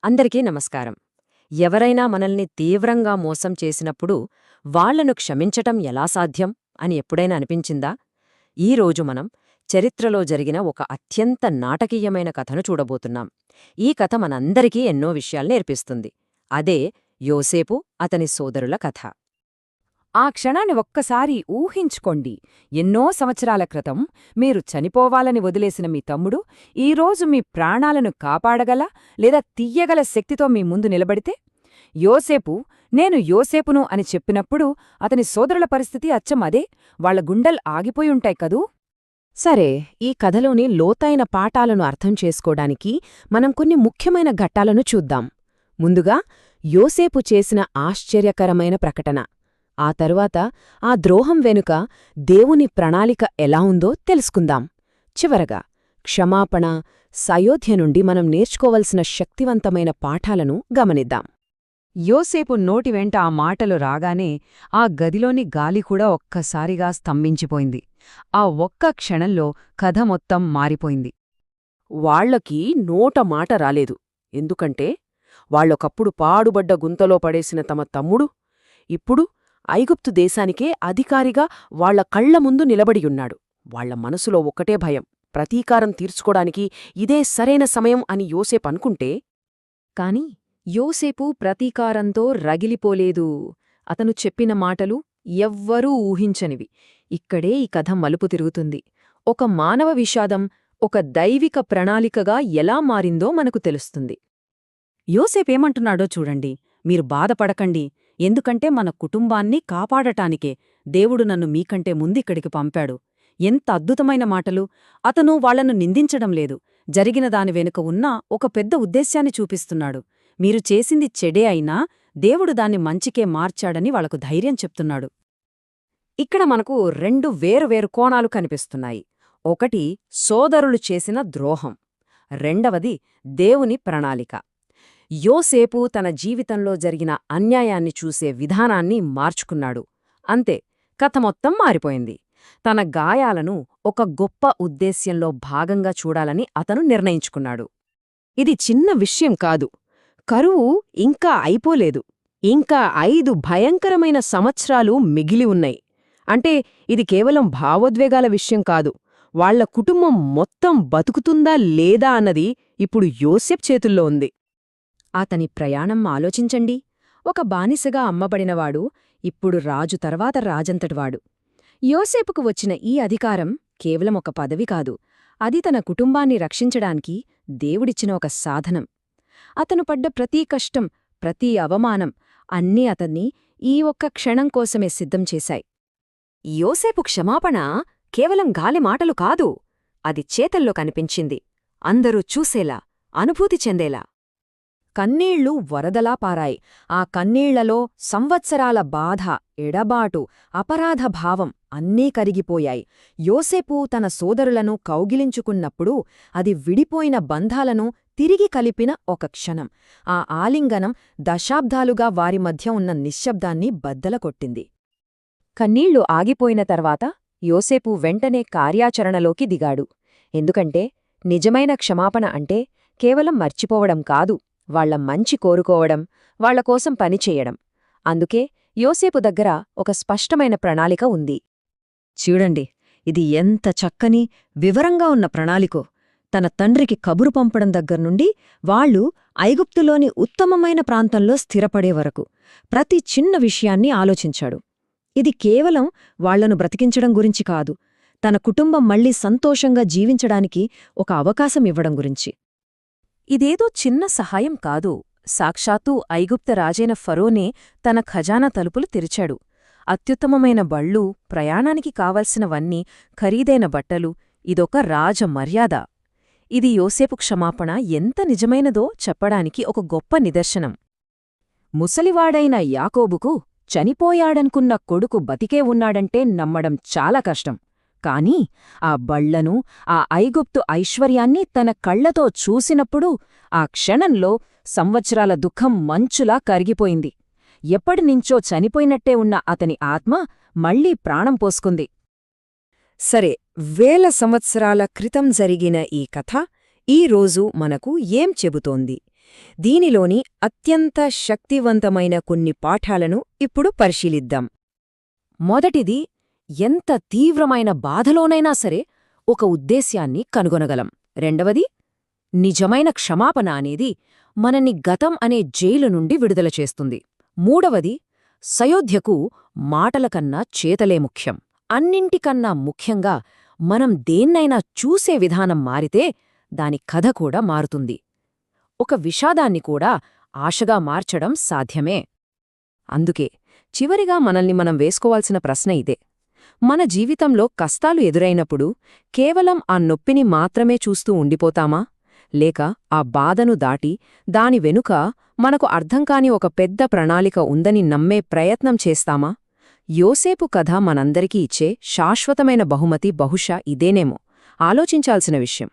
అందరికీ నమస్కారం. ఎవరైనా మనల్ని తీవ్రంగా మోసం చేసినప్పుడు వాళ్లను క్షమించటం ఎలా సాధ్యం అని ఎప్పుడైనా అనిపించిందా? ఈరోజు మనం చరిత్రలో జరిగిన ఒక అత్యంత నాటకీయమైన కథను చూడబోతున్నాం. ఈ కథ మనందరికీ ఎన్నో విషయాలు నేర్పిస్తుంది. అదే యోసేపు అతని సోదరుల కథ. ఆ క్షణాన్ని ఒక్కసారి ఊహించుకోండి. ఎన్నో సంవత్సరాల క్రితం మీరు చనిపోవాలని వదిలేసిన మీ తమ్ముడు ఈరోజు మీ ప్రాణాలను కాపాడగల లేదా తియ్యగల శక్తితో మీ ముందు నిలబడితే, యోసేపు నేను యోసేపును అని చెప్పినప్పుడు అతని సోదరుల పరిస్థితి అచ్చం అదే. వాళ్ల గుండెల్ ఆగిపోయుంటాయి కదూ. సరే, ఈ కథలోని లోతైన పాఠాలను అర్థం చేసుకోడానికి మనం కొన్ని ముఖ్యమైన ఘట్టాలను చూద్దాం. ముందుగా యోసేపు చేసిన ఆశ్చర్యకరమైన ప్రకటన. ఆ తరువాత ఆ ద్రోహం వెనుక దేవుని ప్రణాళిక ఎలా ఉందో తెలుసుకుందాం. చివరగా క్షమాపణ, సయోధ్య నుండి మనం నేర్చుకోవలసిన శక్తివంతమైన పాఠాలను గమనిద్దాం. యోసేపు నోటి వెంట ఆ మాటలు రాగానే ఆ గదిలోని గాలికూడా ఒక్కసారిగా స్తంభించిపోయింది. ఆ ఒక్క క్షణంలో కథ మొత్తం మారిపోయింది. వాళ్లకి నోట మాట రాలేదు. ఎందుకంటే వాళ్లొకప్పుడు పాడుబడ్డ గుంతలో పడేసిన తమ తమ్ముడు ఇప్పుడు ఐగుప్తు దేశానికే అధికారిగా వాళ్ల కళ్ల ముందు నిలబడియున్నాడు. వాళ్ల మనసులో ఒక్కటే భయం, ప్రతీకారం తీర్చుకోడానికి ఇదే సరైన సమయం అని యోసేపు అనుకుంటే. కాని యోసేపు ప్రతీకారంతో రగిలిపోలేదు. అతను చెప్పిన మాటలు ఎవ్వరూ ఊహించనివి. ఇక్కడే ఈ కథ మలుపు తిరుగుతుంది. ఒక మానవ విషాదం ఒక దైవిక ప్రణాళికగా ఎలా మారిందో మనకు తెలుస్తుంది. యోసేపేమంటున్నాడో చూడండి. మీరు బాధపడకండి, ఎందుకంటే మన కుటుంబాన్ని కాపాడటానికే దేవుడు నన్ను మీకంటే ముందిక్కడికి పంపాడు. ఎంత అద్భుతమైన మాటలు! అతను వాళ్లను నిందించడం లేదు, జరిగిన దాని వెనుక ఉన్న ఒక పెద్ద ఉద్దేశ్యాన్ని చూపిస్తున్నాడు. మీరు చేసింది చెడే అయినా దేవుడు దాన్ని మంచికే మార్చాడని వాళ్లకు ధైర్యం చెప్తున్నాడు. ఇక్కడ మనకు రెండు వేరువేరు కోణాలు కనిపిస్తున్నాయి. ఒకటి సోదరులు చేసిన ద్రోహం, రెండవది దేవుని ప్రణాళిక. యోసేపు తన జీవితంలో జరిగిన అన్యాయాన్ని చూసే విధానాన్ని మార్చుకున్నాడు. అంతే, కథ మొత్తం మారిపోయింది. తన గాయాలను ఒక గొప్ప ఉద్దేశ్యంలో భాగంగా చూడాలని అతను నిర్ణయించుకున్నాడు. ఇది చిన్న విషయం కాదు. కరువు ఇంకా అయిపోలేదు. ఇంకా 5 భయంకరమైన సంవత్సరాలు మిగిలి ఉన్నాయి. అంటే ఇది కేవలం భావోద్వేగాల విషయం కాదు. వాళ్ల కుటుంబం మొత్తం బతుకుతుందా లేదా అన్నది ఇప్పుడు యోసేపు చేతుల్లో ఉంది. అతని ప్రయాణం ఆలోచించండి. ఒక బానిసగా అమ్మబడినవాడు ఇప్పుడు రాజు తర్వాత రాజంతటివాడు. యోసేపుకు వచ్చిన ఈ అధికారం కేవలం ఒక పదవి కాదు, అది తన కుటుంబాన్ని రక్షించడానికి దేవుడిచ్చిన ఒక సాధనం. అతను పడ్డ ప్రతీ కష్టం, ప్రతీ అవమానం అన్నీ అతన్ని ఈ ఒక్క క్షణం కోసమే సిద్ధం చేశాయి. యోసేపు క్షమాపణ కేవలం గాలి మాటలు కాదు, అది చేతల్లో కనిపించింది, అందరూ చూసేలా, అనుభూతి చెందేలా. కన్నీళ్లు వరదలా పారాయి. ఆ కన్నీళ్లలో సంవత్సరాల బాధ, ఎడబాటు, అపరాధభావం అన్నీ కరిగిపోయాయి. యోసేపు తన సోదరులను కౌగిలించుకున్నప్పుడు అది విడిపోయిన బంధాలను తిరిగి కలిపిన ఒక క్షణం. ఆ ఆలింగనం దశాబ్దాలుగా వారి మధ్య ఉన్న నిశ్శబ్దాన్ని బద్దలకొట్టింది. కన్నీళ్లు ఆగిపోయిన తర్వాత యోసేపు వెంటనే కార్యాచరణలోకి దిగాడు. ఎందుకంటే నిజమైన క్షమాపణ అంటే కేవలం మర్చిపోవడం కాదు, వాళ్ల మంచి కోరుకోవడం, వాళ్లకోసం పనిచేయడం. అందుకే యోసేపు దగ్గర ఒక స్పష్టమైన ప్రణాళిక ఉంది. చూడండి, ఇది ఎంత చక్కని, వివరంగా ఉన్న ప్రణాళికో. తన తండ్రికి కబురు పంపడం దగ్గర్నుండి వాళ్లు ఐగుప్తులోని ఉత్తమమైన ప్రాంతంలో స్థిరపడే వరకు ప్రతి చిన్న విషయాన్ని ఆలోచించాడు. ఇది కేవలం వాళ్లను బ్రతికించడం గురించి కాదు, తన కుటుంబం మళ్లీ సంతోషంగా జీవించడానికి ఒక అవకాశం ఇవ్వడం గురించి. ఇదేదో చిన్న సహాయం కాదు, సాక్షాత్తూ ఐగుప్త రాజైన ఫరోనే తన ఖజానా తలుపులు తెరిచాడు. అత్యుత్తమమైన బళ్ళు, ప్రయాణానికి కావలసినవన్నీ, ఖరీదైన బట్టలు, ఇదొక రాజమర్యాద. ఇది యోసేపు క్షమాపణ ఎంత నిజమైనదో చెప్పడానికి ఒక గొప్ప నిదర్శనం. ముసలివాడైన యాకోబుకు చనిపోయాడనుకున్న కొడుకు బతికే ఉన్నాడంటే నమ్మడం చాలా కష్టం. కాని ఆ బళ్లను, ఆ ఐగుప్తు ఐశ్వర్యాన్ని తన కళ్లతో చూసినప్పుడు ఆ క్షణంలో సంవత్సరాల దుఃఖం మంచులా కరిగిపోయింది. ఎప్పటినుంచో చనిపోయినట్టే ఉన్న అతని ఆత్మ మళ్లీ ప్రాణం పోసుకుంది. సరే, వేల సంవత్సరాల క్రితం జరిగిన ఈ కథ ఈరోజు మనకు ఏం చెబుతోంది? దీనిలోని అత్యంత శక్తివంతమైన కొన్ని పాఠాలను ఇప్పుడు పరిశీలిద్దాం. మొదటిది, ఎంత తీవ్రమైన బాధలోనైనా సరే ఒక ఉద్దేశ్యాన్ని కనుగొనగలం. రెండవది, నిజమైన క్షమాపణ అనేది మనని గతం అనే జైలు నుండి విడుదల చేస్తుంది. మూడవది, సయోధ్యకు మాటలకన్నా చేతలే ముఖ్యం. అన్నింటికన్నా ముఖ్యంగా మనం దేన్నైనా చూసే విధానం మారితే దాని కథ కూడా మారుతుంది. ఒక విషాదాన్ని కూడా ఆశగా మార్చడం సాధ్యమే. అందుకే చివరిగా మనల్ని మనం వేసుకోవాల్సిన ప్రశ్న ఇదే: మన జీవితంలో కష్టాలు ఎదురైనప్పుడు కేవలం ఆ నొప్పిని మాత్రమే చూస్తూ ఉండిపోతామా, లేక ఆ బాధను దాటి దాని వెనుక మనకు అర్థంకాని ఒక పెద్ద ప్రణాళిక ఉందని నమ్మే ప్రయత్నం చేస్తామా? యోసేపు కథ మనందరికీ ఇచ్చే శాశ్వతమైన బహుమతి బహుశా ఇదేనేమో. ఆలోచించాల్సిన విషయం.